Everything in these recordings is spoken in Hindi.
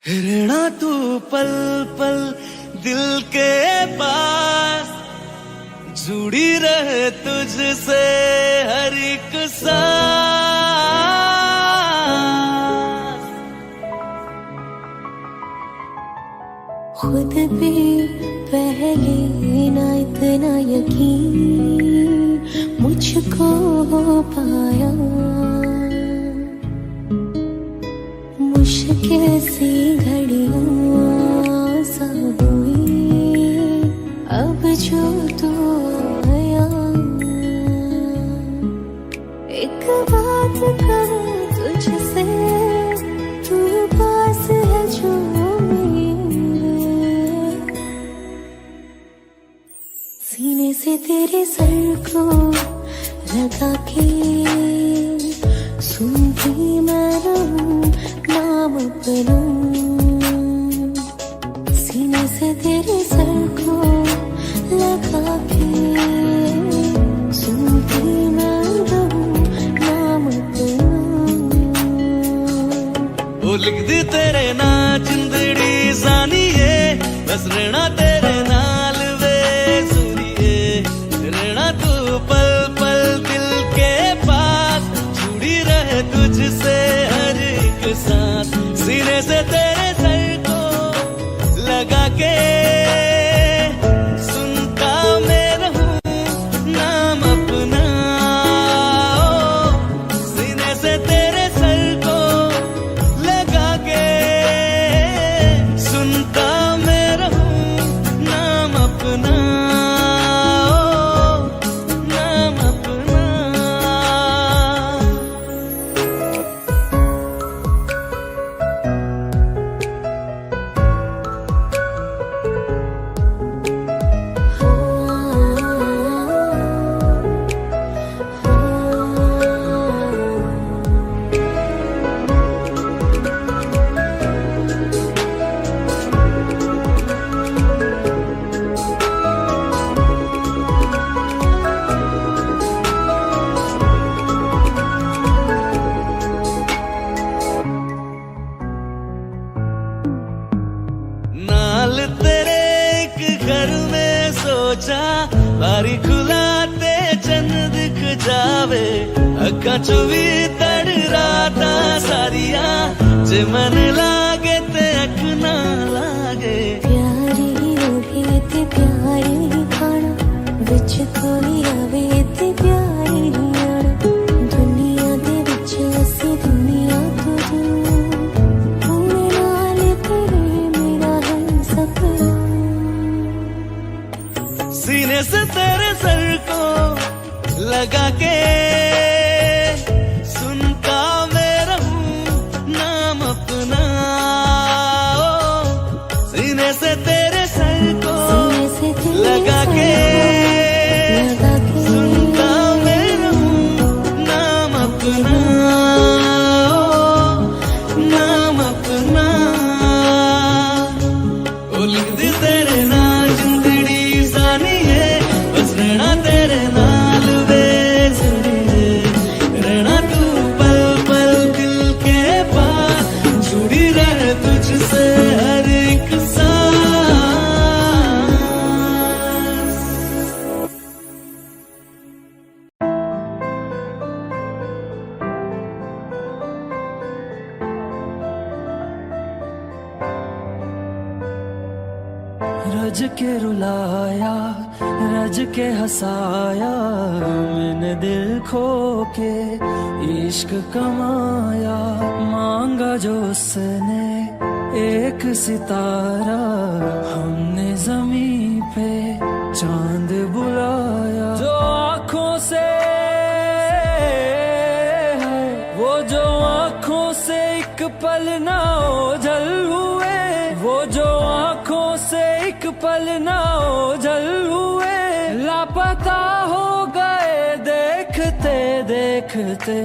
रहना तू पल पल दिल के पास, जुड़ी रहे तुझसे हर एक सांस। खुद पे पहले ना इतना यकीन मुझको हो पाया, मुश्किल सी घड़ियां सा हुई अब जो तू आया। एक बात कहूं तुझसे, तू पास है जो मेरे, सीने से तेरे सर को लगा के सुनती मैं रहूं नाम अपना। सीने से तेरे सर को लगा के सुनती मैं रहूं नाम अपना। वो लिख दी तेरे ना जिंदड़ी जानिए, बस रहना तेरे नाल वे सुनिए। रहना तू पल पल दिल के पास, जुड़ी रहे तुझसे हर एक सांस। सीने से तेरे सर को लगा के सुनता मैं रहूं नाम अपना। सीने से तेरे सर को लगा के सुनता मैं रहूं नाम अपना, नाम अपना। नाल तेरे एक घर में सोचा, बारी खुलाते चंद दिख जावे। अखा चो भी तड़ राता सारिया, जे मन लागे ते अख ना लागे। प्यारी होगी ते प्यारी खाना, विच कोई आवे ते प्यारी आना। दुनिया दे विच असी दुनिया तो दूर, होने नाल तेरे मेरा है सपना। सीने से तेरे सर को लगा के सुनता मैं रहूं नाम अपना। सीने से तेरे सर को लगा के सुनता मैं रहूं नाम अपना, नाम अपना। ओ लिख दी तेरे नाल जिंदड़ी जानिए, बस रहना तेरे नाल वे सुनिए। रहना तू पल पल दिल के पास, जुड़ी रहे तुझसे हर एक सांस। रज के रुलाया, रज के हंसाया, मैंने दिल खो के इश्क कमाया। मांगा जो उसने एक सितारा, हमने जमीन पे चांद बुलाया। जो आँखों से है, वो जो आँखों से एक पल ना ओझल हुए, वो जो आँखों से एक पल ना ओझल हुए। लापता हो गए देखते देखते।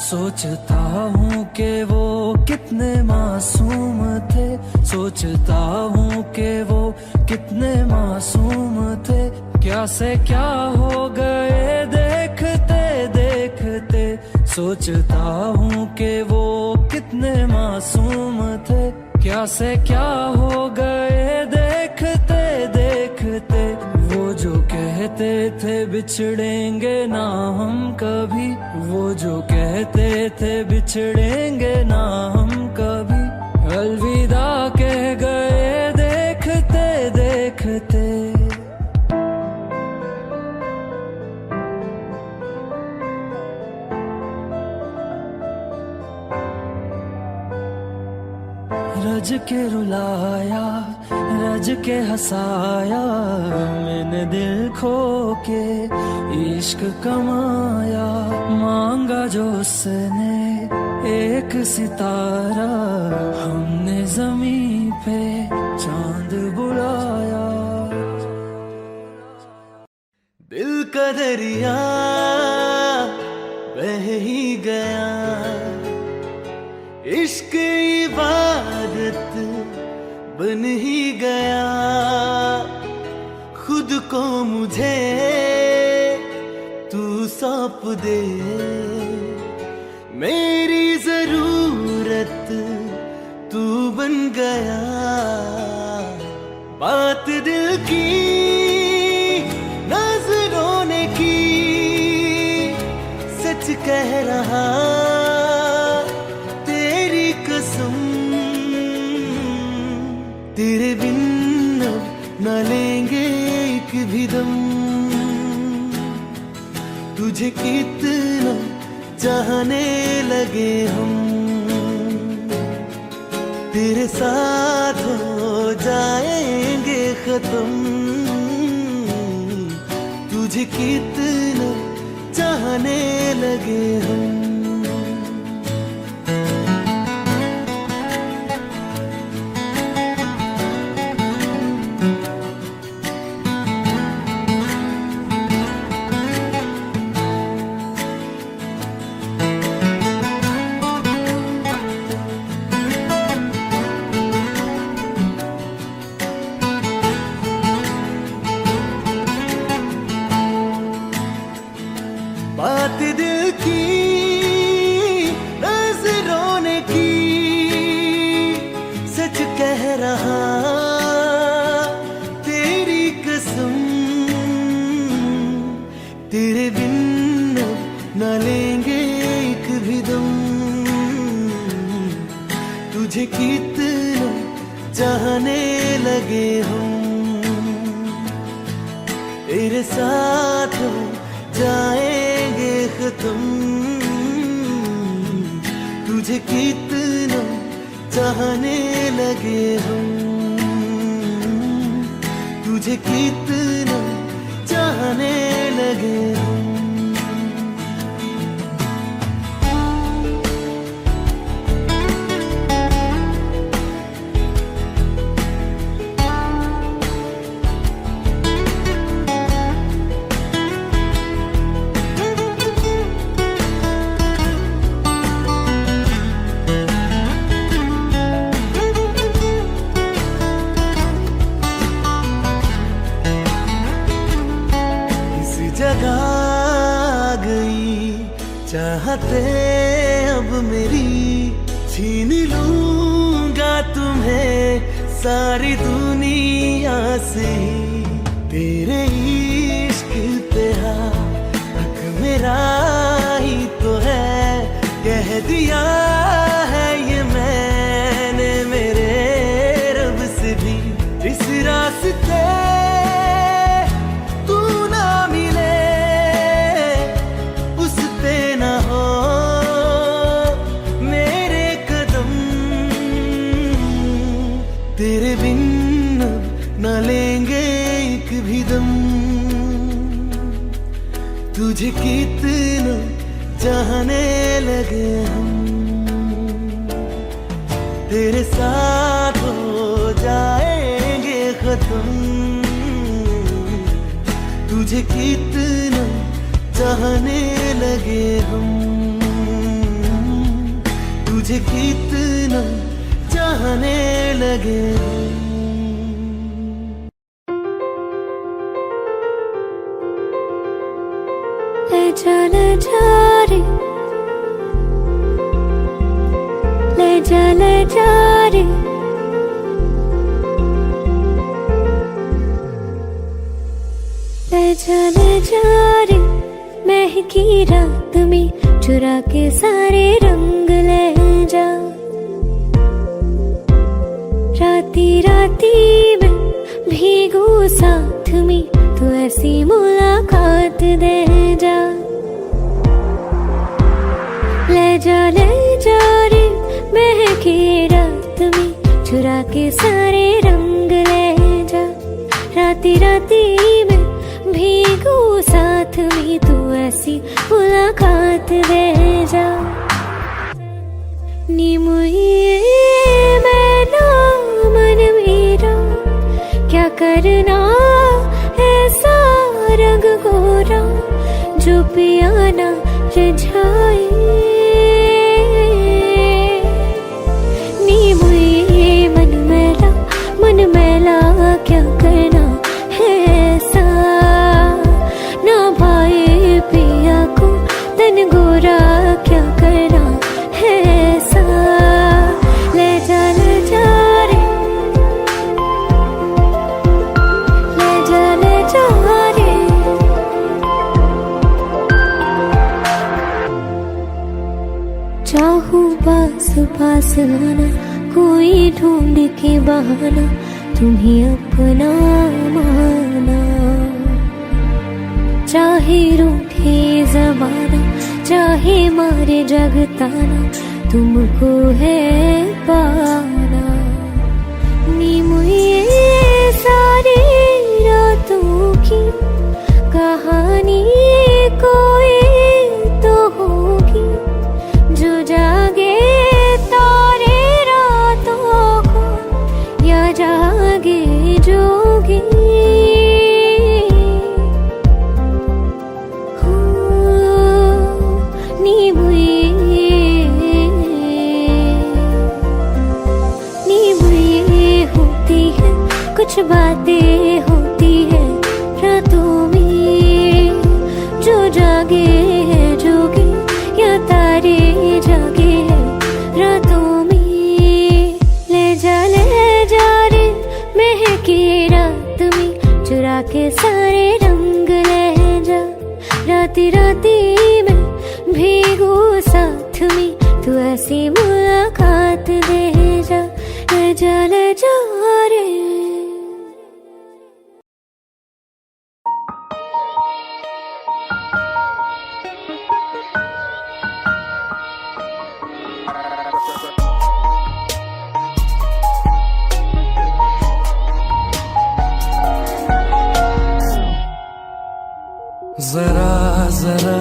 सोचता हूँ कि वो कितने मासूम थे, सोचता हूँ कि वो कितने मासूम थे। क्या से क्या हो गए देखते देखते। सोचता हूँ कि वो कितने मासूम थे, क्या से क्या हो गए देखते देखते। वो जो कहते थे बिछड़ेंगे ना हम कभी, वो जो कहते थे बिछड़ेंगे ना हम कभी, अलविदा कह गए देखते देखते। रज के रुलाया, रज के हंसाया, मैंने दिल खो के इश्क कमाया। मांगा जो उसने एक सितारा, हमने ज़मीं पे चांद बुलाया। दिल का दरिया बह ही गया, इश्क इबादत बन ही गया। खुद को मुझे तू सौंप दे, मेरी जरूरत तू बन गया। बात दिल की नजरों ने की, सच कह रहा तेरी कसम। तेरे बिन अब न लेंगे एक भी दम, तुझे कितना चाहने लगे हम। तेरे साथ हो जाएंगे खत्म, तुझे कितना चाहने लगे हम। बात दिल की नजरों ने की, सच कह रहा तेरी कसम। तेरे बिन न लेंगे एक भी दम, तुझे कितना चाहने लगे हम। तेरे साथ जाएंगे खत्म, तुझे कितना चाहने लगे हम। तुझे कितना चाहने लगे हम। जगा गई चाहते अब मेरी, छीन लूंगा तुम्हें सारी दुनिया से। तेरे इश्क पे हक मेरा ही तो है, कह दिया है ये मैंने मेरे रब से भी। इस रास्ते तेरे बिन न लेंगे एक भी दम, तुझे कितना चाहने लगे हम। तेरे साथ हो जाएंगे खत्म, तुझे कितना चाहने लगे हम। तुझे कितना चाहने लगे हम। ले जा रे, ले ले जा रे, ले जा रे, महकी रात में चुरा के सारे रंग ले जा। राती राती में भीगू साथ में, तू ऐसी मुलाकात दे जा। ले जा रे, महकी रात में चुरा के सारे रंग ले जा। राती राती में भीगू साथ में, तू ऐसी मुलाकात दे जा। नी मुझे मैना मन मेरा, क्या करना ऐसा रंग गोरा, जो पियाना रिझाए। नी मुझे मन मैला क्या करना है ऐसा, ना भाई पिया को तन गोरा क्या करना है ऐसा। ले जा रे, ले जा रे। चाहूं पास पास आना, कोई ढूंढ के बहाना, तुम्हें अपना माना। चाहे रूठे जमाना, चाहे मारे जगताना, तुमको है पाना। नी मुझे सारी रातों की कहानी कोई तो होगी, जो जागे तारे रातों को, या जागे जोगी। कुछ बातें होती है रातों में, जो जागे है जोगी, या तारे जागे है रातों में। ले जा रे, महकी रात में चुरा के सारे रंग ले जा। राती राती में भीगू साथ में, तू ऐसी मुलाकात दे जा। ले जा रे। जरा जरा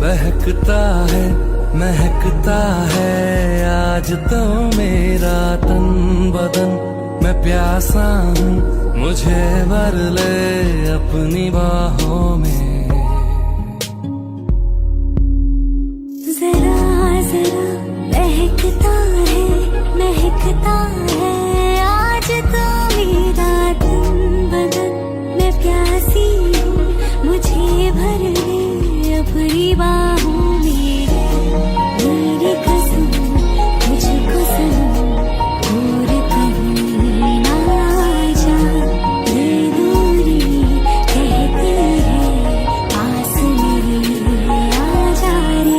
बहकता है, महकता है आज तो मेरा तन बदन। मैं प्यासा हूँ, मुझे भर ले अपनी बाहों में। जरा जरा बहकता है, महकता है आज तो मेरा तन बदन। मैं प्यासी हूँ, मुझे भर ले अपनी बाहों में। मेरी कसम मुझको सनम, और कहीं ना जा। ये दूरी कहती है पास मेरे आ जा रे।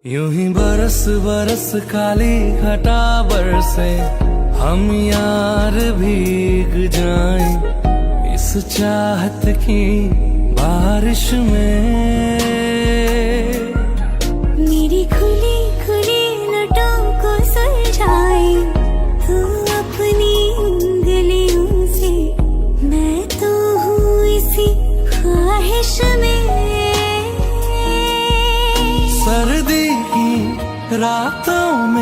यूं ही बरस बरस काली घटा बरसे, हम यार भीग जाएं इस चाहत की बारिश में। मेरी खुली खुली लटों को सुलझाए तू अपनी उंगलियों से। मैं तो हूँ इसी ख्वाहिश में। सर्दी की रातों में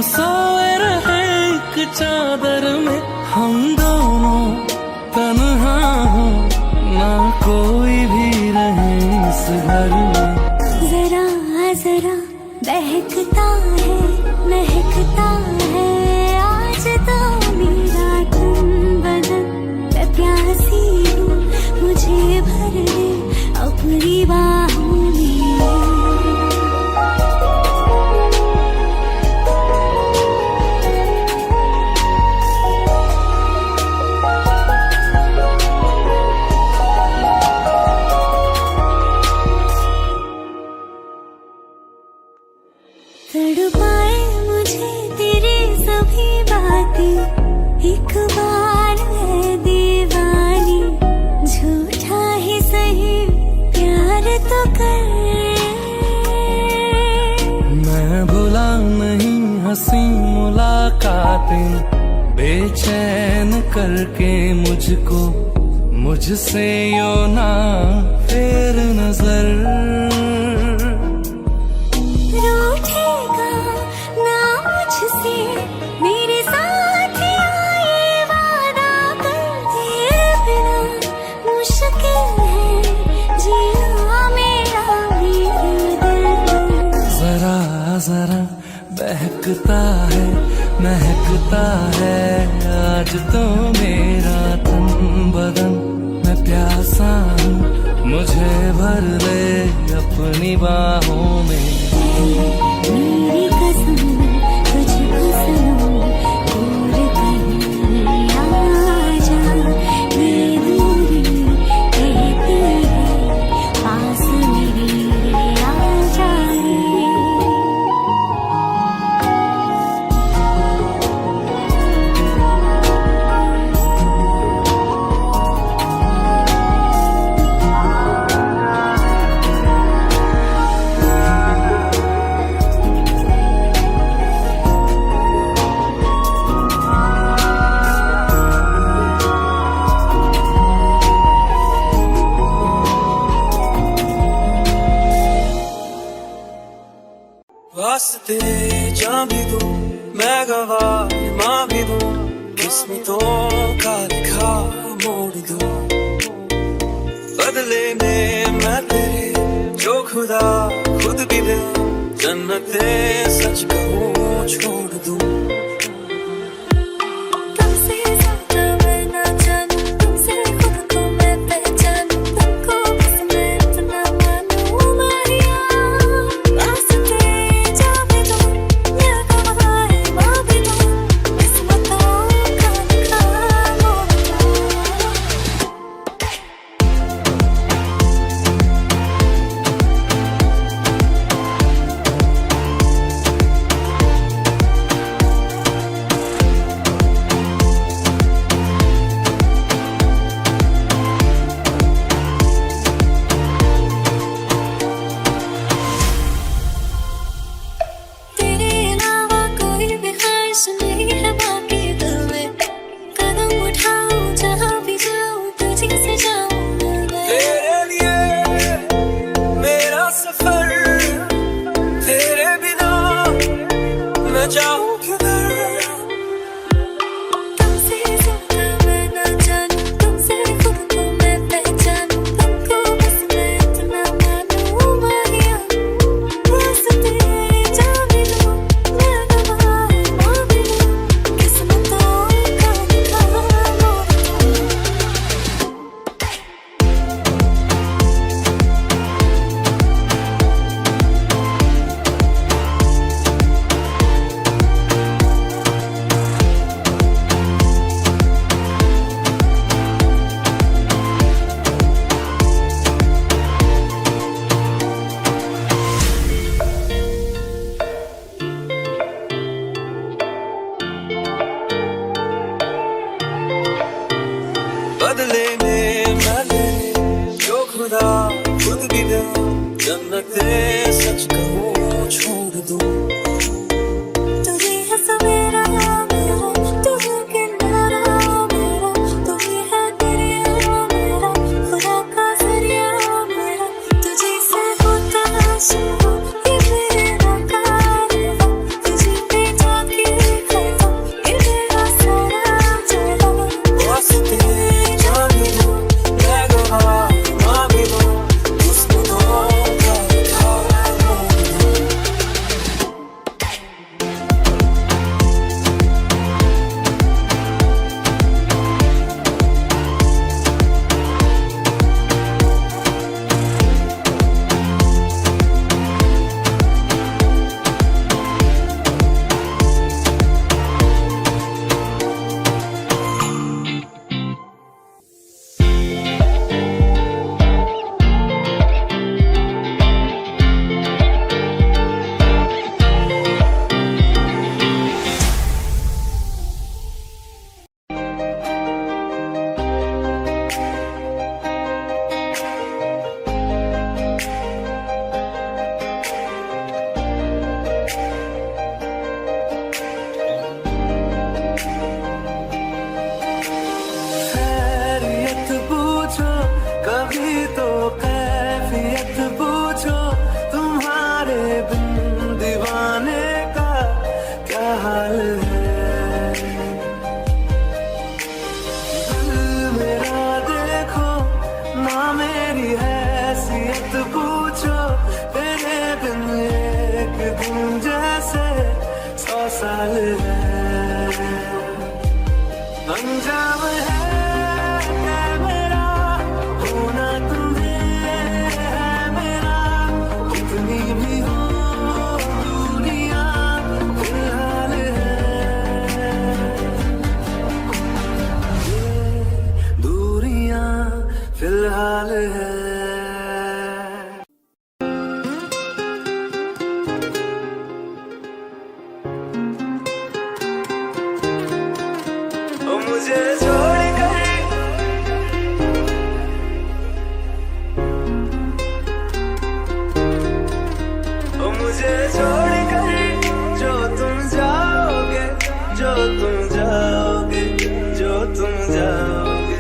सोए रहे एक चादर में, हम दोनों तन्हा हो, ना कोई भी रहे इस घर में। जरा जरा बहकता है, महकता है आज तो मेरा तन बदन। मैं प्यासी हूँ, मुझे भर दे अपनी बाहों में। तड़पाए मुझे तेरी सभी बातें, एक बार है दीवानी, झूठा ही सही प्यार तो कर। मैं भुला नहीं हंसी मुलाकातें, बेचैन करके मुझको मुझसे यो ना फेर नजर। रूठेगा ना मुझसे मेरे साथ ये वादा कर, तेरे बिना मुश्किल है जीना मेरा भी दिल। जरा जरा बहकता है, महकता है आज तो मेरा तन बदन। मैं प्यासा हूँ, मुझे भर ले अपनी बाहों में। मेरी कसम तुझको सनम, दूर कहीं आजा, ये दूरी कहती है पास मेरे आ जाए। वास्ते जा भी दूं, मैं गवाह माँ भी दूं, किस्मतों का लिखा मोड़ दूं। बदले में मैं तेरे जो खुदा खुद भी दे, जन्नते सच कहूँ छोड़ दूं। तुमसे ज्यादा मैं ना जानूं, तुमसे खुद को मैं पहचानूं, तुमको बस मैं इतना मानूं माहिया। वास्ते जा भी दूं, मैं गवाह माँ भी दूं, किस्मतों का लिखा मोड़ दूं। फिलहाल है। अंजाम है मेरा होना तुम्हें है मेरा, कितनी भी हो दुनिया फिलहाल है। ये दूरियां फिलहाल है। मुझे छोड़ कर मुझे छोड़ कर जो तुम जाओगे, जो तुम जाओगे, जो तुम जाओगे,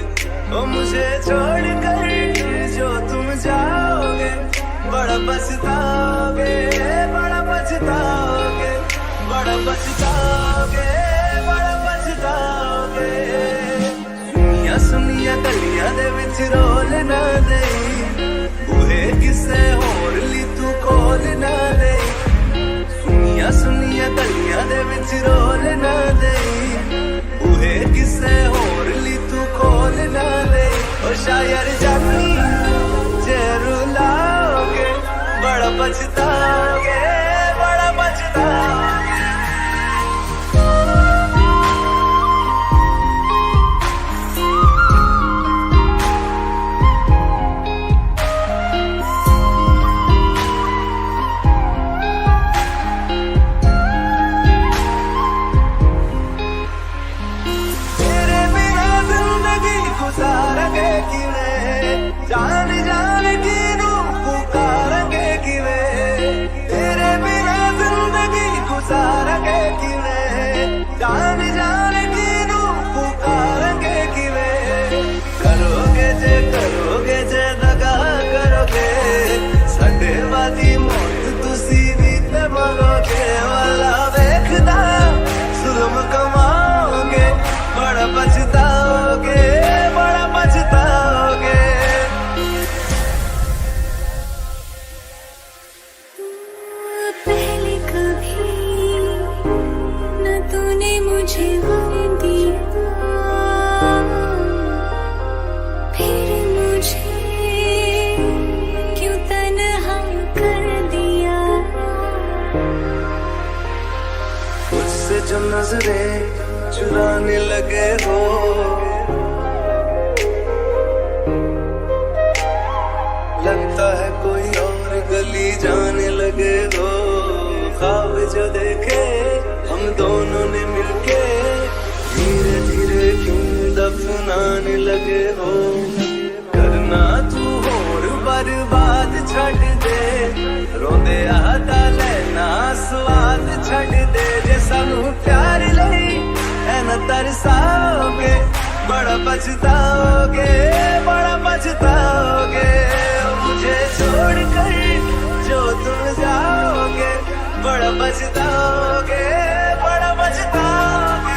ओ मुझे छोड़ कर जो तुम जाओगे, बड़ा पछताओगे, बड़ा पछताओगे, बड़ा पछताओगे, बड़ा पछताओगे। सुनिया सुनिया गलियां दे विच रोल ना देई, बूहे किसे होर ली तू कोल ना देई। सुनिया सुनिया गलियां दे विच रोल ना देई, बूहे किसे होर ली तू कोल ना देई। ओ शायर जानी जे रुलाओगे, बड़ा पछताओगे, बड़ा पछताओगे। जान जान की रूह पुकारेंगे किवें, तेरे बिना जिंदगी गुजारेंगे किवें। जान जान की रूह पुकारेंगे किवें। करोगे जे दगा करोगे, साडे वादी मौत तुसी भी ते मरोगे। वाला वेखदा जुल्म कमाओगे, बड़ा पछताओगे, बड़ा पछताओगे। पहले कभी न तूने मुझे गम दिया, फिर मुझे क्यों तन्हा कर दिया। मुझसे जो नजरें चुराने लगे हो, लगता है कोई और गली जाने लगे हो। ख्वाब जो देखे हम दोनों ने मिलके, धीरे धीरे क्यों दफनाने लगे हो। करना तू होर बर्बाद छड़ दे, रोंदे आता लेना स्वाद छड़ दे। जे सानू प्यार लई ऐना तरसाओगे, बड़ा पछताओगे, बड़ा पछताओगे। मुझे छोड़ कर जो तुम जाओगे, बड़ा पछताओगे, बड़ा पछताओगे।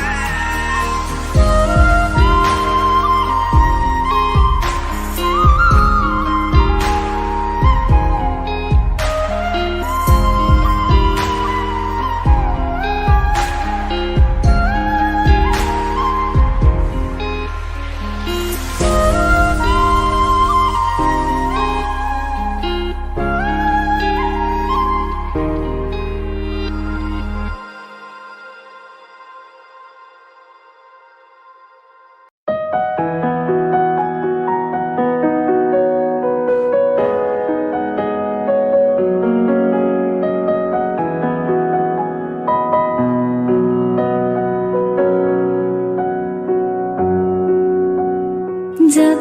जब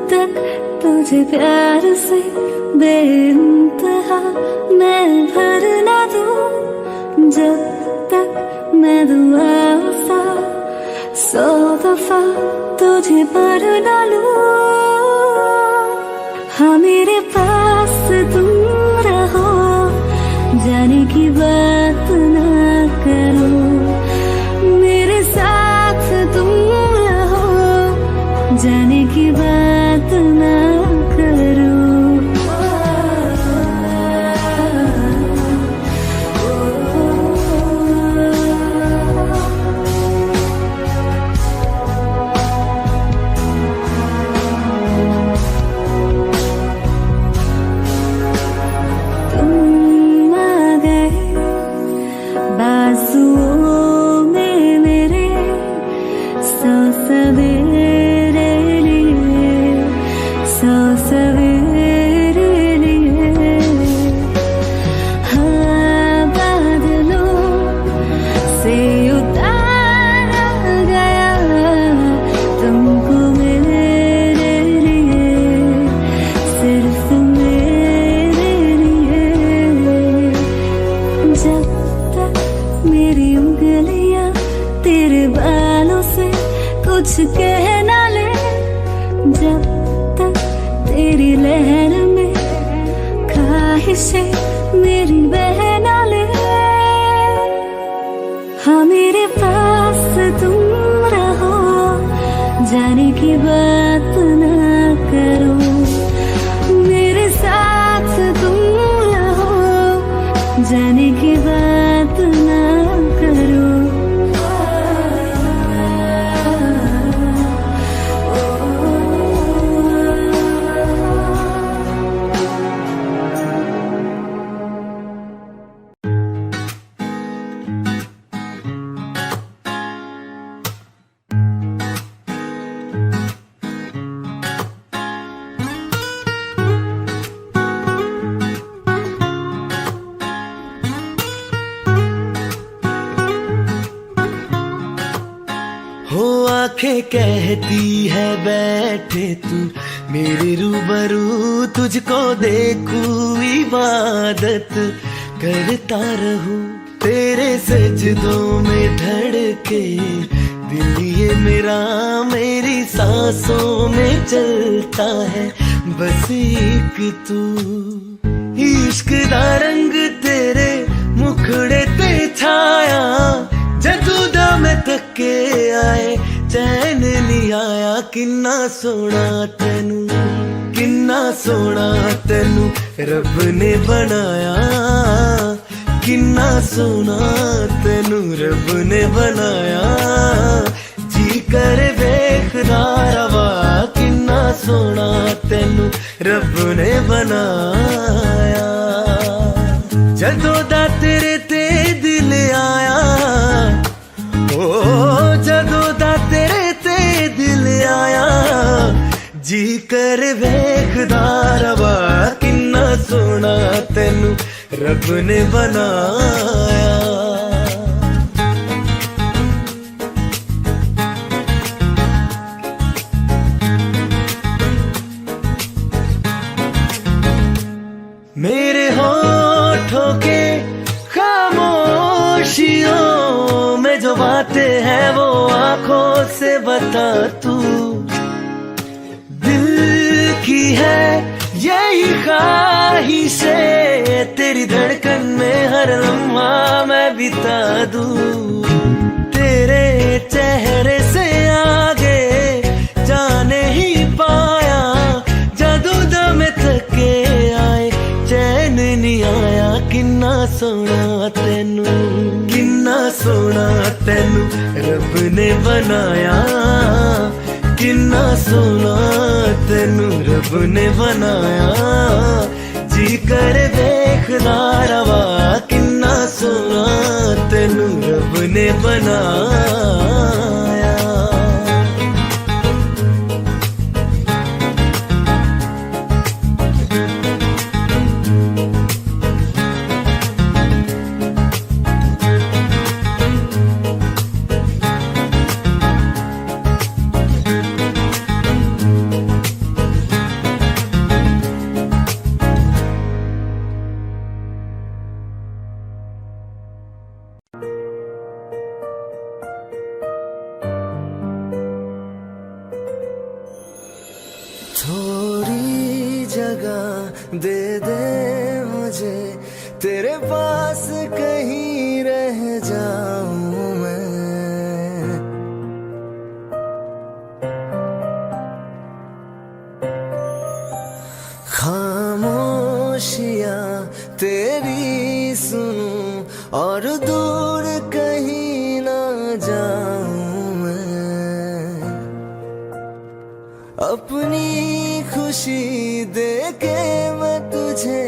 तक तुझे प्यार से बेइंतहा मैं भर ना दूं, जब तक मैं दुआ सा 100 दफा तुझे पर ना लूं। हाँ मेरे पास तुम रहो, जाने की बात ना करो। मेरे साथ तुम रहो, जाने की बात ना करो। आरज़ुओं में मेरे सौ सवेरे लिए, सौ सवेरे लिए। हाँ, बादलों से उतारा गया तुमको मेरे लिए, सिर्फ मेरे लिए। जब तक मेरी उंगलियां तेरे बालों से कुछ कह ना ले, जब तक तेरी लहर में ख्वाहिशें मेरी बह ना ले। हाँ, मेरे पास तुम रहो, जाने की बात ना करो, मेरे साथ तुम रहो, जाने की बात ना करो। हो आंखें कहती है बैठे तू मेरे रूबरू, तुझको देखूं इबादत करता रहूं, तेरे सजदों में धड़के दिल ये मेरा, मेरी सांसों में चलता है बस एक तू। इश्क दा रंग तेरे मुखड़े ते छाया, जदू दा मैं थके आए चैन नहीं आया। किन्ना सोना तेनू, किन्ना सोना तेनू रब ने बनाया, किन्ना सोना तेनू रब ने बनाया। जी कर वेखदा रवा, किन्ना सोना तेनू रब ने बनाया। जदों दा तेरे ते दिल आया, ओ जदों दा तेरे ते दिल आया, जी कर वेखदा रवा, किन्ना सोना तेनू रब ने बनाया। मेरे होठों के खामोशियों में जो बातें हैं वो आंखों से बता तू। दिल की है यही ख्वाहिशें, तेरी धड़कन में हर लम्हा मैं बिता दूं। तेरे चेहरे से आगे जाने ही पाया, जदों दा मैं थके आए चैन नहीं आया। किन्ना सोना तेनू, किन्ना सोना तेनू रब ने बनाया, किन्ना सोना तेनू रब ने बनाया। जी कर देखदा रवा, किन्ना सोना तेनू रब ने बनाया। थोड़ी जगह दे दे मुझे, तेरे पास कहीं रह जाऊं मैं। खामोशियां तेरी सुनूं और दूर कहीं ना जाऊं मैं। अपनी खुशी दे के मैं तुझे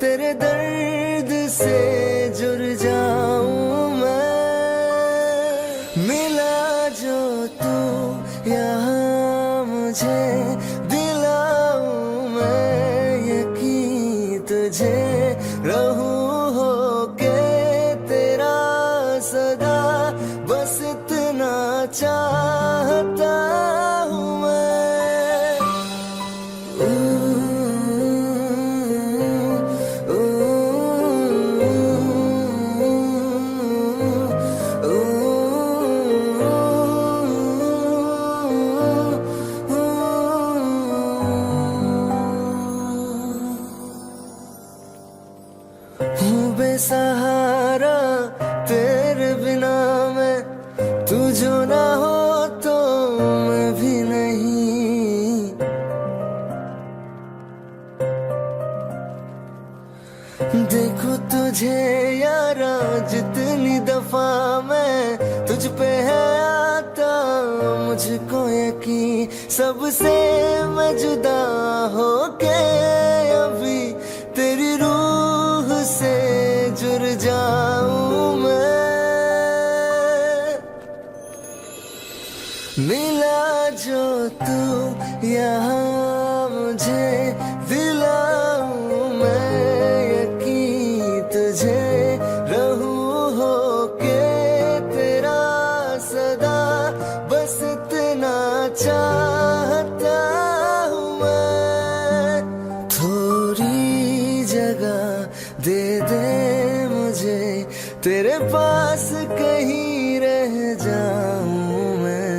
तेरे दर्द से जुड़ जाऊं मैं। मिला जो तू यहाँ मुझे, दिलाऊं मैं यकीन तुझे, रहूं होके तेरा सदा, बस इतना चाहता हूँ मैं। हूँ बेसहारा तेरे बिना मैं, तू जो ना हो तो मैं भी नहीं। देखो तुझे यारा जितनी दफा मैं तुझ पे है आता, मुझको यकीन सबसे मैं जुदा होके अभी तेरी रूह से जुड़ जाऊं मैं। मिला जो तू यहाँ मुझे, दिलाऊं मैं यकीन तुझे, रहूं होके तेरा सदा, बस इतना चाहता हूँ मैं। थोड़ी जगह दे दे मुझे, तेरे पास कहीं रह जाऊं मैं।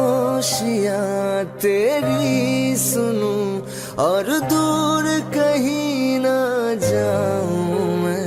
खामोशियाँ तेरी सुनूं और दूर कहीं ना जाऊं मैं।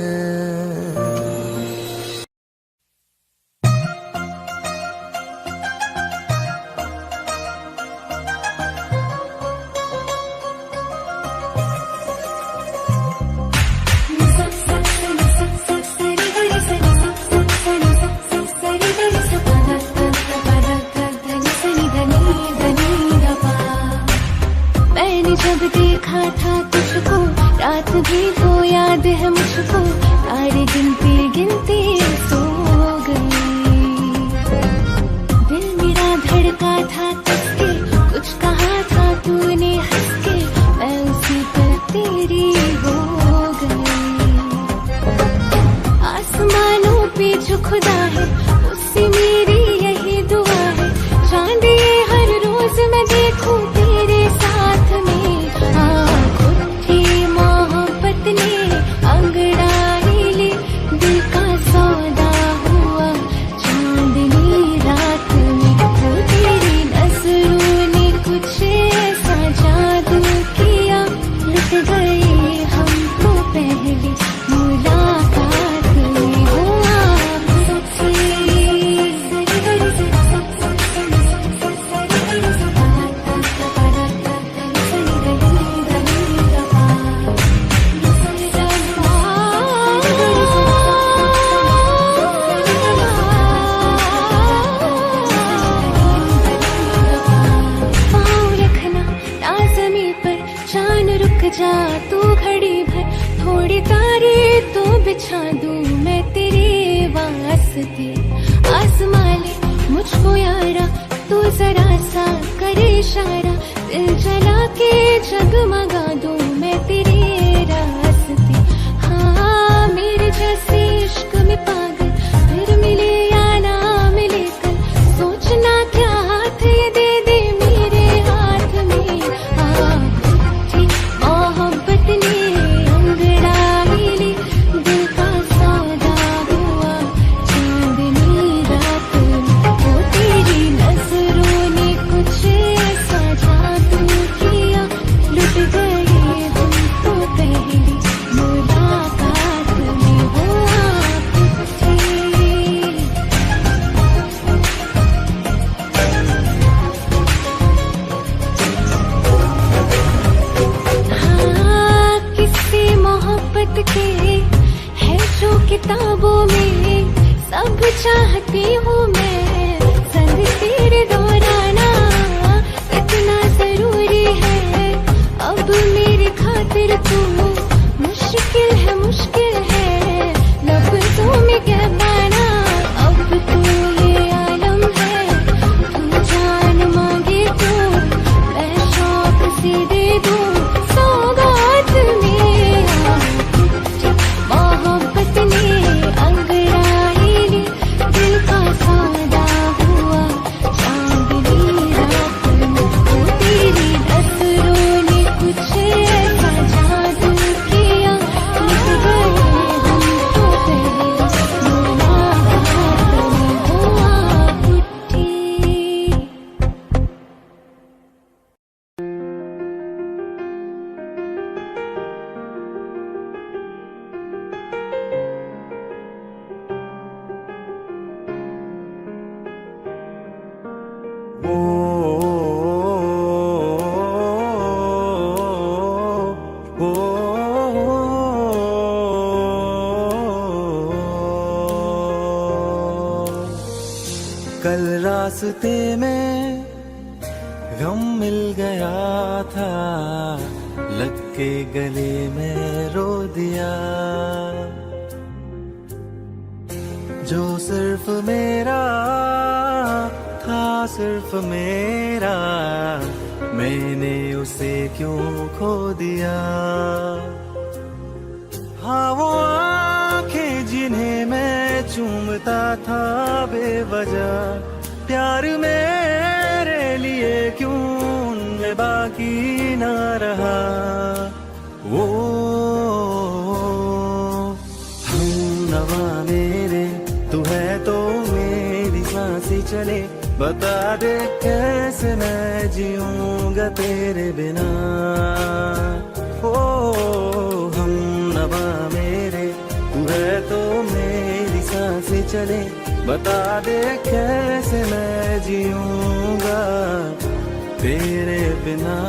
मैंने जब देखा था तुझको, रात भी तो याद है मुझको, तारे गिनते गिनते सो गई। दिल मेरा धड़का था किसके, कुछ कहा था तूने हंस के, मैं उसी पर तेरी हो गई। आसमानों पे जो खुदा है उससे मेरी यही दुआ है, चांद ये हर रोज मैं देखूं तेरे साथ में। मोहब्बत ने अंगड़ाई ले, दिल का सौदा हुआ चांदनी रात में। वो तेरी नजरों ने कुछ ऐसा जादू किया, लुट गए हम तो पहले मुलाकात में। वो जा तू घड़ी भर, थोड़ी तारे तो बिछा दूं मैं तेरे वास्ते। आसमां ले मुझको यारा, तू जरा सा करे इशारा, दिल जला के जगमगा दूं मैं तेरे रास्ते। हाँ मेरे जैसे इश्क में पागल फिर मिले या ना मिले कल, सोचना क्या हाथ ये दे दे मेरे हाथ में। मोहब्बत ने अंगड़ाई ले, दिल का सौदा हुआ चांदनी रात में। वो तेरी नजरों ने कुछ ऐसा जादू किया, लुट गए हम तो पहली मुलाकात में। वो आप थे मोहब्बत के है जो किताबों में, सब चाहती हूँ मैं संग तेरे दौराना। इतना जरूरी है अब मेरी खातिर तू, मुश्किल है मुश्किल रास्ते में गम मिल गया था, लग के गले में रो दिया। जो सिर्फ मेरा था, सिर्फ मेरा, मैंने उसे क्यों खो दिया। हाँ वो आंखें जिन्हें मैं चूमता था बेवजह, प्यार मेरे लिए क्यों उनमें बाकी ना रहा। वो हम नवा मेरे, तू है तो मेरी सांसें चले, बता दे कैसे मैं जीऊंगा तेरे बिना। ओ हम नवा मेरे, तू है तो मेरी सांसें चले, बता दे कैसे मैं जीऊंगा तेरे बिना।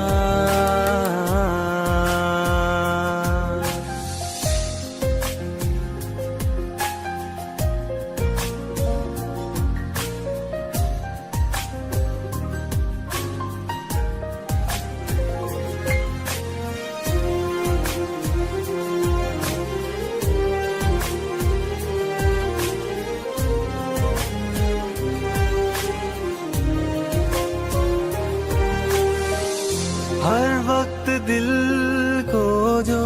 हर वक्त दिल को जो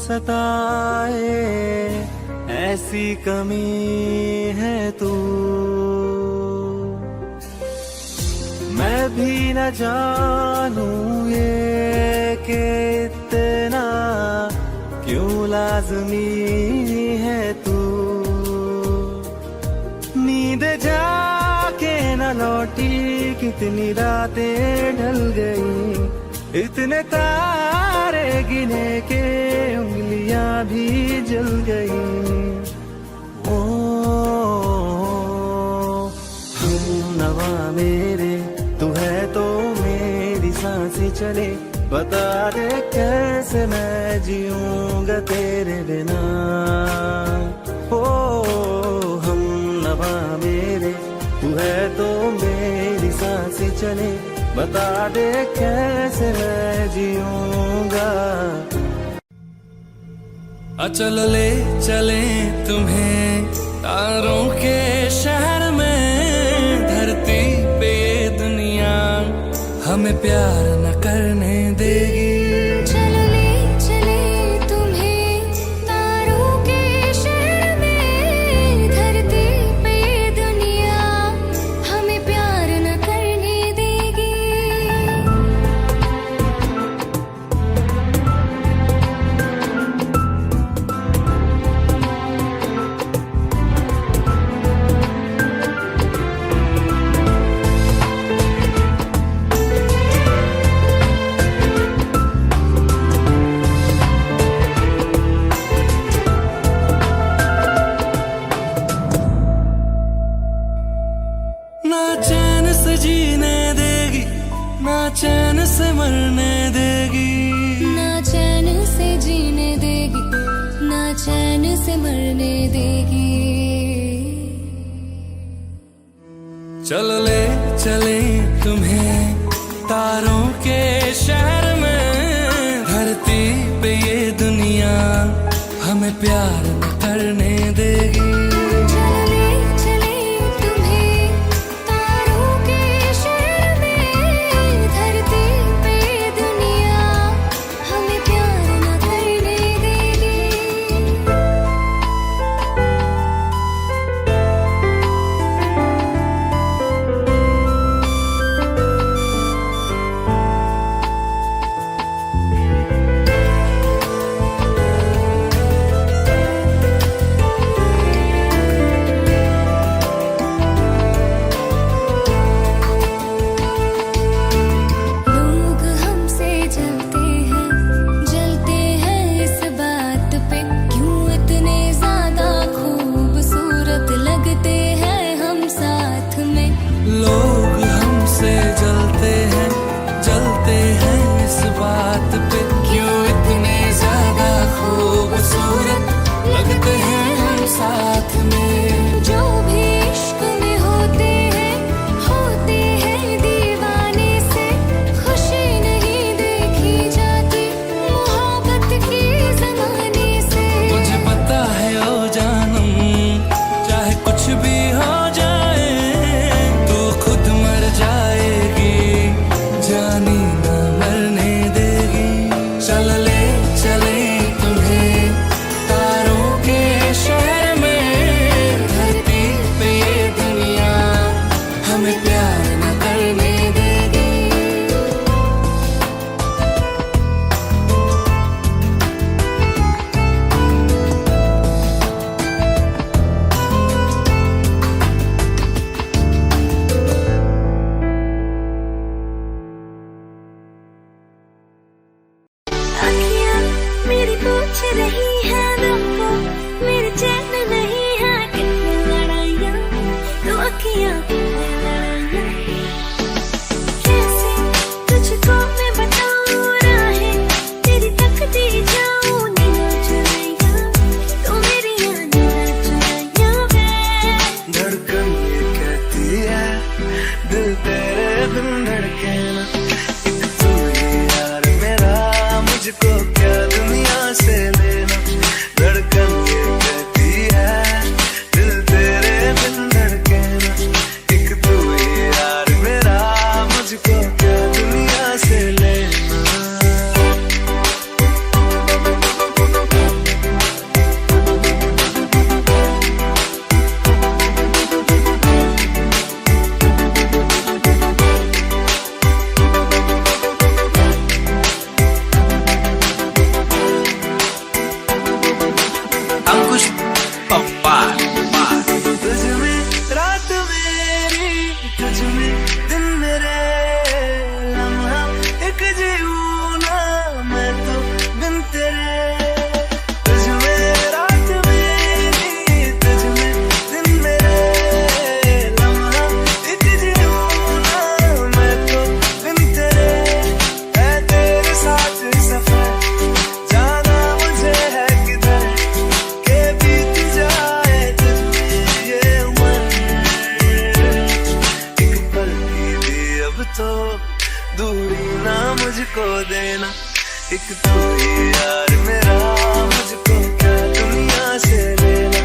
सताए, ऐसी कमी है तू। मैं भी न जानूं ये कि इतना क्यों लाज़मी है तू। नींद जाके न लौटी, कितनी रातें ढल गई, इतने तारे गिने के उंगलियां भी जल गई। ओ हम नवा मेरे, तू है तो मेरी सांसें चले, बता दे कैसे मैं जीऊंगा तेरे बिना। ओ हम नवा मेरे, तू है तो मेरी सांसें चले, बता दे कैसे मैं जीऊंगा। चल ले चले तुम्हें तारों के शहर में, धरती पे ये दुनिया हमें प्यार न करने देगी। चलो ले चले तुम्हें तारों के शहर में, धरती पे ये दुनिया हमें प्यार न करने देगी। ना चैन से जीने देगी, ना चैन से मरने देगी। ना चैन से जीने देगी, ना चैन से मरने देगी। चल ले चले तुम्हें तारों के शहर में, धरती पे ये दुनिया हमें प्यार न करने देगी। चलो ले चले तुम्हें तारों के शहर में, धरती पे ये दुनिया हमें प्यार न करने देगी। रही है दिल को, मेरे चैन नहीं है कितनी लड़ाइयाँ, तो अखियाँ कितनी लड़ाइयाँ। कैसे तुझको मैं बताऊँ राहें, तेरी तकती जाऊँ नीला चुराइया, तो मेरी नीला चुराइया वे। धड़कन ये कहती है दिल तेरे बिन धड़के ना, एक तू ही यार मेरा, मुझको क्या दुनिया से लेना। धड़कन ये कहती है दिल तेरे बिन धड़के ना, एक तू ही यार मेरा, मुझको क्या दुनिया से लेना। अंकुश पप्पार तुझ में रात मेरी, तुझ में दिन मेरे, लम्हा एक जीऊँ ना मैं तो बिन तेरे। तुझ में रात मेरी, तुझ में दिन मेरे, लम्हा एक जीऊँ ना मैं तो बिन तेरे। है तेरे साथ सफर, जाना मुझे है किधर, के बीत जाए तुझ में ये उम्र। एक पल की भी अब तो दूरी ना मुझको देना, एक तू ही यार मेरा, मुझको क्या दुनिया से लेना।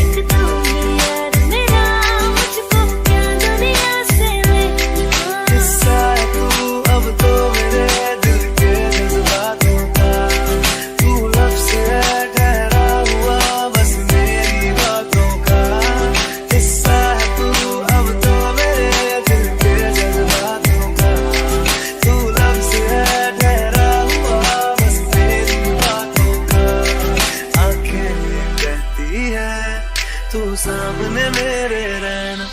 एक तू ही यार मेरा, मुझको क्या दुनिया से लेना। किस्सा है तू अब तो मेरे दिल के जज्बातों का, तू लफ्ज़ है ठहरा हुआ बस मेरी बातों का। किस्सा है तू अब तो मेरे दिल के जज्बातों का, तू लफ्ज़ है ठहरा हुआ बस मेरी बातों का। आंखें ये कहती है तू सामने मेरे रहना,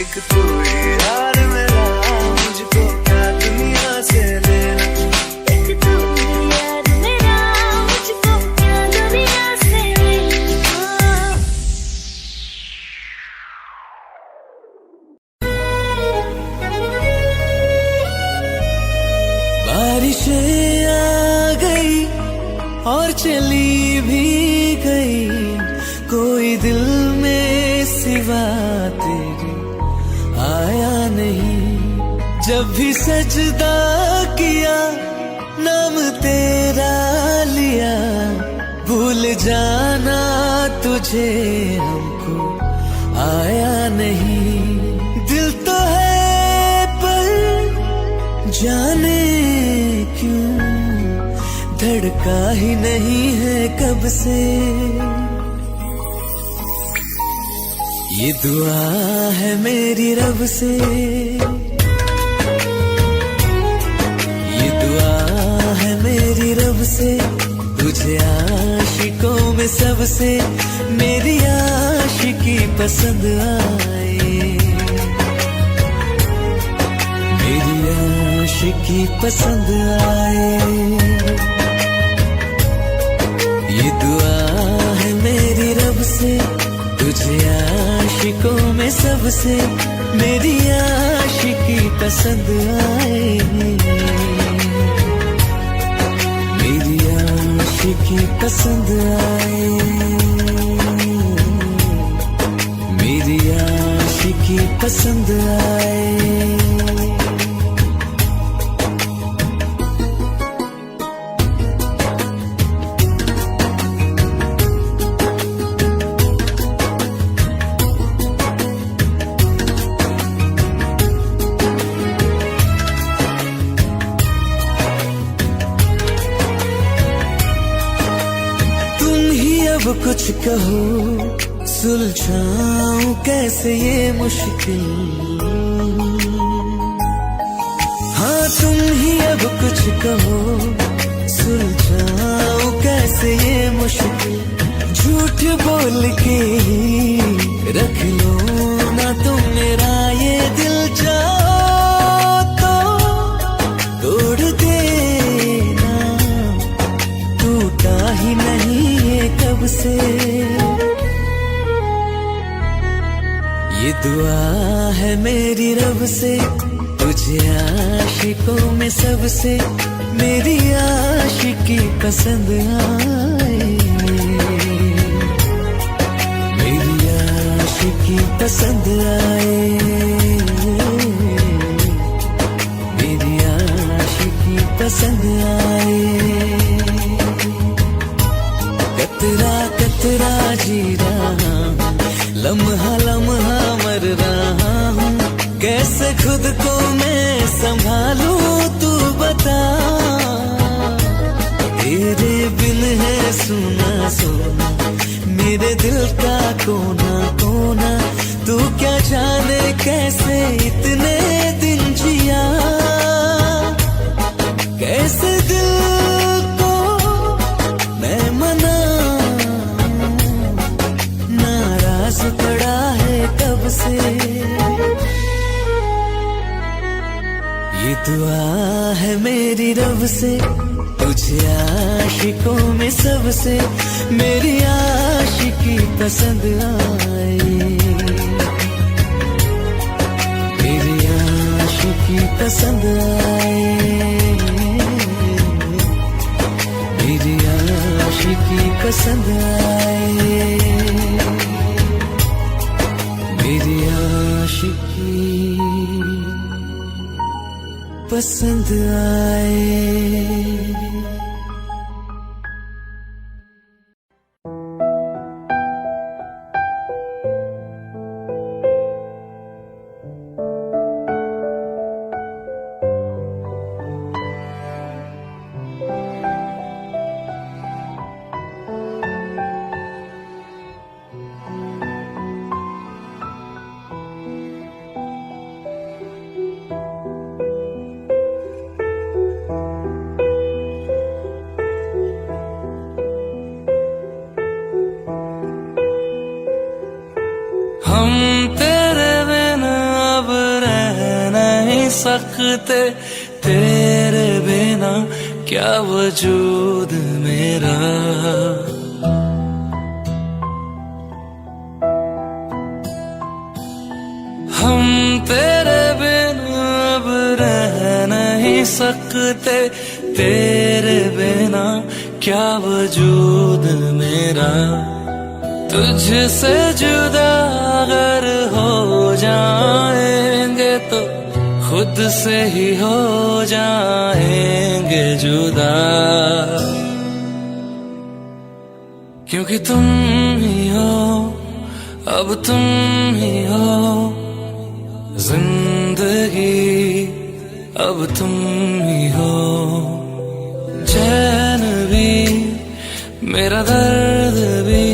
एक तू ही यार मेरा, मुझको क्या दुनिया से लेना। एक तू ही यार मेरा, मुझको क्या दुनिया से लेना। बारिशें आ गई और चली भी गई, कोई दिल में सिवा तेरे आया नहीं। जब भी सजदा किया नाम तेरा लिया, भूल जाना तुझे हमको आया नहीं। दिल तो है पर जाने क्यों धड़का ही नहीं है कब से। ये दुआ है मेरी रब से, ये दुआ है मेरी रब से, तुझे आशिकों में सबसे मेरी आशिकी पसंद आए, मेरी आशिकी पसंद आए। ये दुआ है मेरी रब से, तुझे आशिकों में सबसे मेरी आशिकी पसंद आए, मेरी आशिकी पसंद आए, मेरी आशिकी पसंद आए। अब कुछ कहो सुलझाऊं कैसे ये मुश्किल, हाँ तुम ही अब कुछ कहो सुलझाऊं कैसे ये मुश्किल। झूठ बोल के रख लो ना तुम मेरा ये दिल, चाहो तो तोड़ देना, टूटा ही नहीं रब से। ये दुआ है मेरी रब से, तुझे आशिकों में सबसे मेरी आशिकी पसंद आए, मेरी आशिकी पसंद आए, मेरी आशिकी पसंद आए। कतरा कतरा जी रहा हूँ, लम्हा लम्हा मर रहा हूँ, कैसे खुद को मैं संभालूं तू बता। तेरे बिन है सुना सोना मेरे दिल का कोना कोना, तू क्या जाने कैसे इतने दिन जिया, कैसे दिल को मैं मनाऊं, नाराज पड़ा है कब से। ये दुआ है मेरी रब से, तुझे आशिकों में सबसे मेरी आशिकी पसंद आए, मेरी आशिकी पसंद आए, मेरी आशिकी पसंद आए, मेरी आशिकी पसंद आए। हम तेरे बिना अब रह नहीं सकते, तेरे बिना क्या वजूद मेरा। हम तेरे बिना अब रह नहीं सकते, तेरे बिना क्या वजूद मेरा। तुझसे जुदा अगर हो जाएंगे तो खुद से ही हो जाएंगे जुदा, क्योंकि तुम ही हो, अब तुम ही हो जिंदगी, अब तुम ही हो चैन भी, मेरा दर्द भी,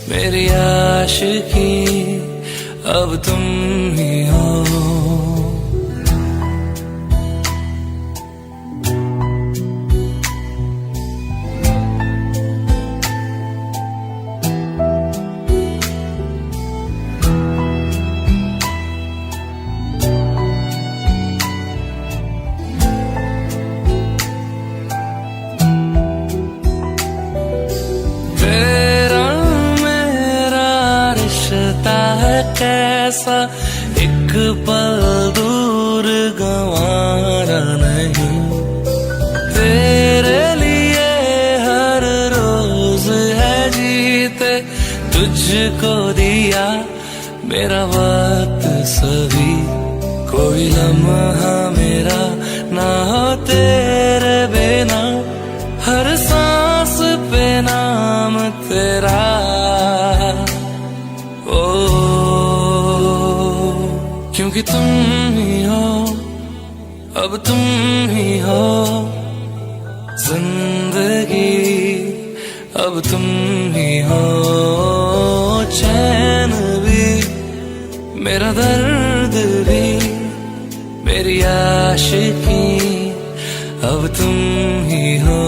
मेरी आशिकी, अब तुम ही हो। कैसा एक पल दूर गंवारा नहीं, तेरे लिए हर रोज है जीते, तुझको दिया मेरा वक्त सभी, कोई लम्हा मेरा ना हो तेरे बिना, हर सांस पे नाम तेरा। क्योंकि तुम ही हो, अब तुम ही हो जिंदगी, अब तुम ही हो चैन भी, मेरा दर्द भी, मेरी आशिकी, अब तुम ही हो।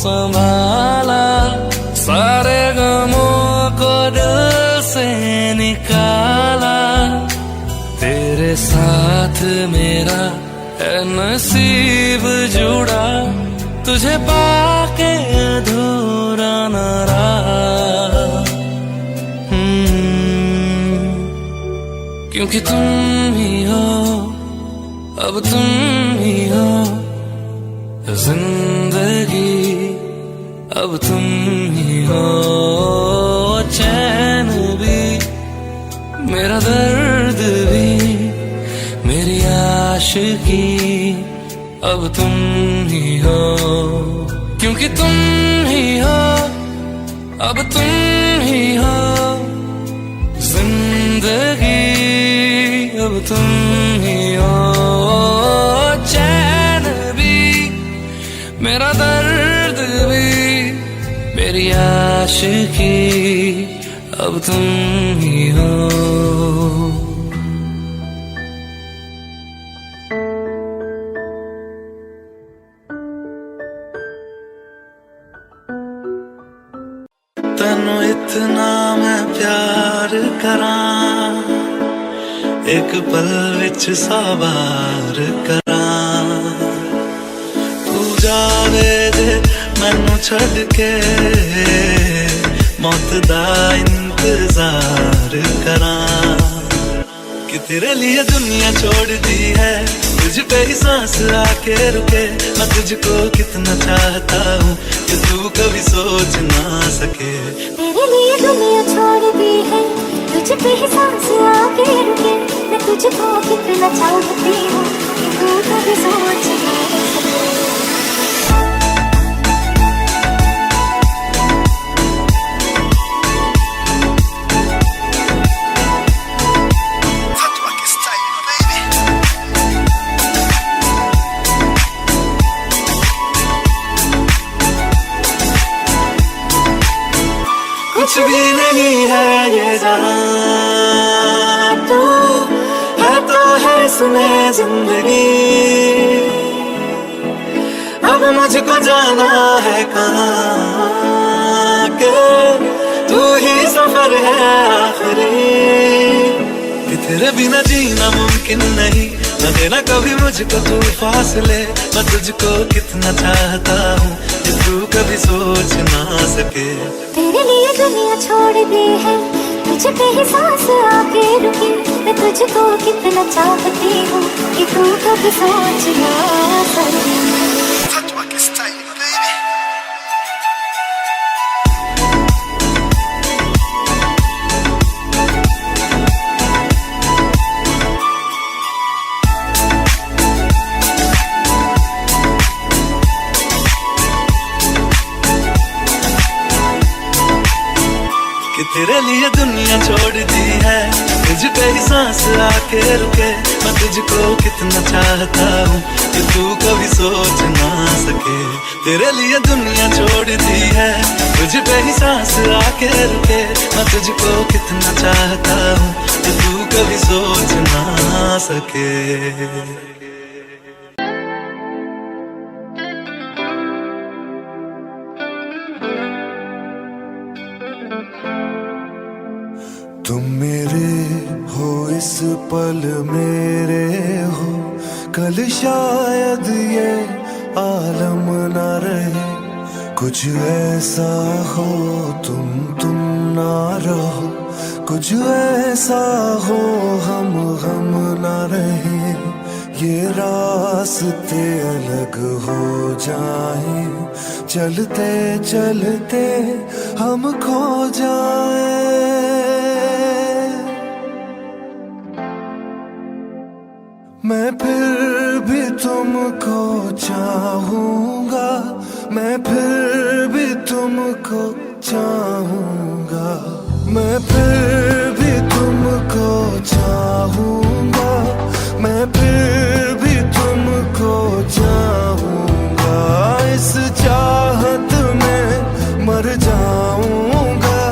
संभाला, सारे गमों को दिल से निकाला। तेरे साथ मेरा है नसीब जुड़ा, तुझे पाके अधूरा न रहा। क्योंकि तुम ही हो, अब तुम ही हो जिंदगी, अब तुम ही हो चैन भी, मेरा दर्द भी, मेरी आशिकी, अब तुम ही हो। क्योंकि तुम ही हो, अब तुम ही हो जिंदगी, अब तुम ही हो चैन भी, मेरा दर्द भी, मेरी आशिकी, अब तुम ही हो। तैनू इतना मैं प्यार करां, एक पल विच 100 बार करां। तू जावे जे मैनू छड़ के, मौत दा इंतजार करां। कि तेरे लिए दुनिया छोड़ दी है, तुझ पे ही सांस आके रुके। मैं तुझको कितना चाहता हूँ कि तू कभी सोच ना सके। तेरे लिए दुनिया छोड़ दी है, तुझ पे ही सांस आके रुके। मैं तुझको कितना चाहती हूँ कि तू कभी सोच ना सके। कुछ भी नहीं है ये जहां, तू है तो है सुने जिंदगी। अब मुझको जाना है कहाँ के, तू ही सफर है आखिरी। कि तेरे बिना जीना मुमकिन नहीं, न देना कभी मुझको तू फासले। मैं तुझको कितना चाहता हूँ कि तू कभी सोच ना सके। तेरे लिए दुनिया छोड़ दी है, तुझ पे ही सांस आके रुकी। मैं तुझको कितना चाहती हूँ कि तू कभी सोच ना सके। तेरे लिए दुनिया छोड़ दी है, तुझ पे ही सांस आके रुके। मैं तुझको कितना चाहता हूँ कि तू कभी सोच ना सके। तेरे लिए दुनिया छोड़ दी है, तुझ पे ही सांस आके रुके। मैं तुझको कितना चाहता हूँ कि तू कभी सोच ना सके। तुम मेरे हो इस पल मेरे हो, कल शायद ये आलम न रहे। कुछ ऐसा हो तुम ना रहो, कुछ ऐसा हो हम ना रहे। ये रास्ते अलग हो जाए, चलते चलते हम खो जाए। मैं फिर भी तुमको चाहूँगा, मैं फिर भी तुमको चाहूँगा। मैं फिर भी तुमको चाहूँगा, मैं फिर भी तुमको चाहूँगा। इस चाहत में मर जाऊँगा,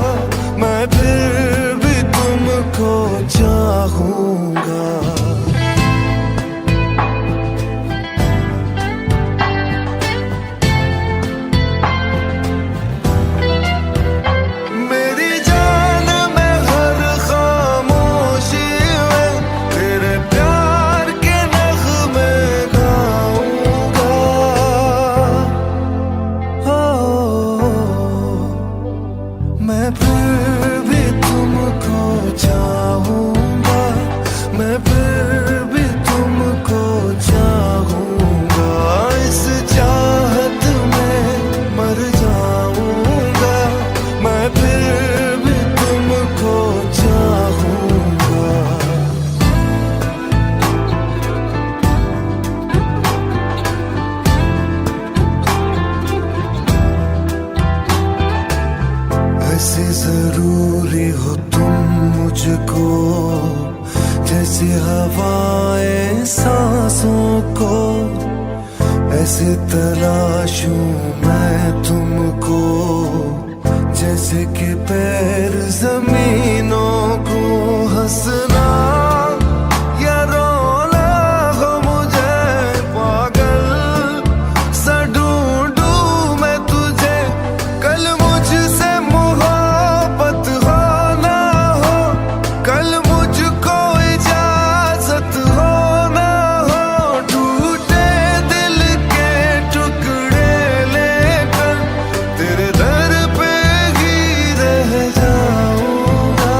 मैं फिर भी तुमको चाहूँगा। ऐसे तलाशूं मैं तुमको जैसे कि पैर जमीनों को। हंसना या रोना हो मुझे पागल सा ढूंढूं मैं तुझे। कल मुझसे मोहब्बत हो ना हो, कल मुझको इजाजत हो ना हो, टूटे दिल के टुकड़े लेकर तेरे दर पे ही रह जाऊंगा।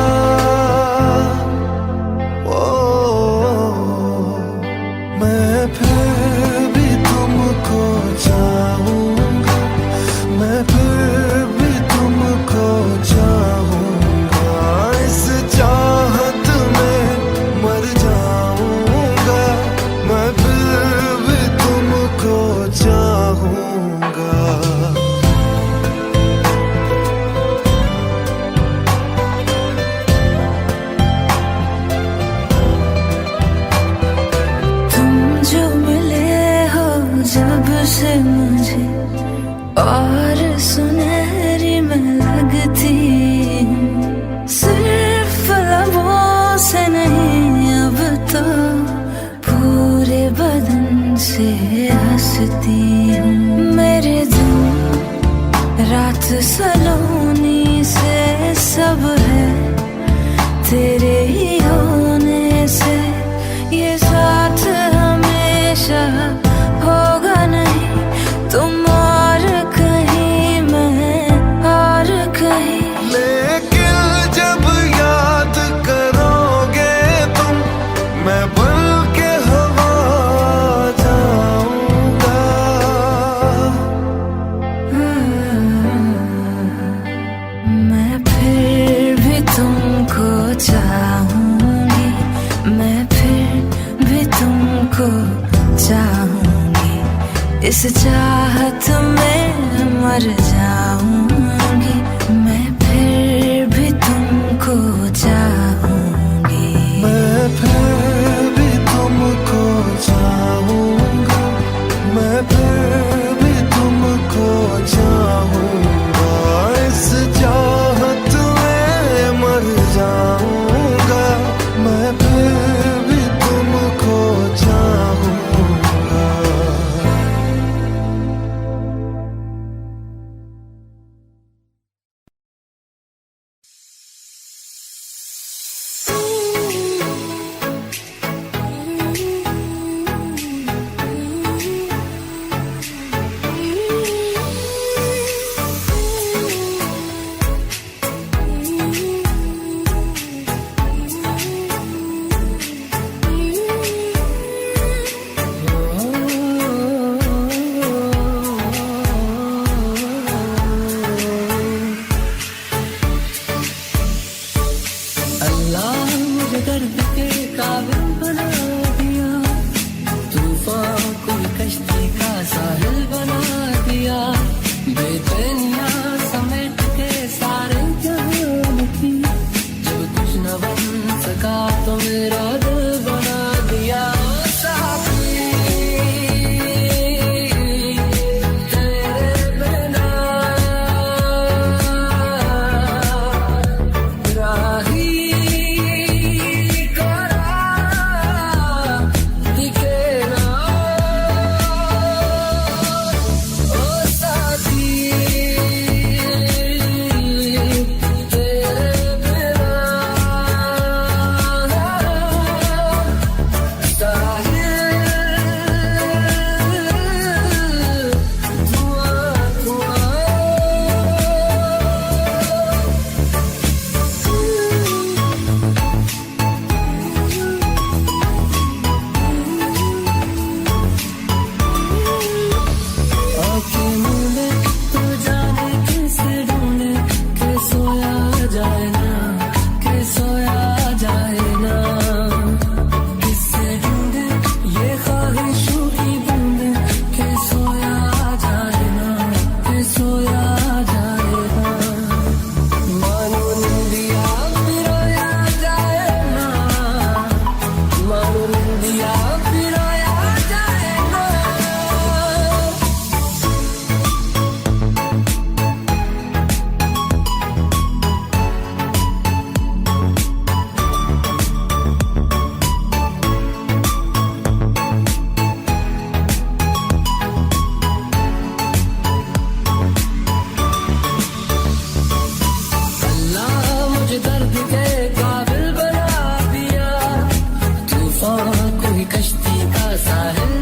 ओ मैं फिर भी तुमको चाहूंगा, मैं फिर भी तुमको चाहूंगा। इस चाहत में मर जाऊंगा, मैं फिर भी तुमको चाहूंगा। तुम जो मिले हो जब से मुझे और सुनहरी मैं लगती हूँ। सिर्फ लबों से नहीं अब तो पूरे बदन से हंसती हूँ। मेरे दिन रात सलोनी से सब है तेरे ही होने से। ये साथ हमेशा होगा नहीं, तुम और कहीं मैं और कहीं। लेकिन जब याद करोगे तुम, मैं बन के हवा जाऊंगा। मैं फिर भी तुमको चाहूंगी, मैं फिर भी तुमको चाहूंगी। इस चाहत में मर जाऊंगी, मैं फिर भी तुमको चाहूंगी। मैं फिर भी तुमको चाहूंगा, मैं फिर भी तुमको चाहूंगा। इस चाहत में मर जाऊंगा, मैं फिर भी तुमको चाहूंगा। सा है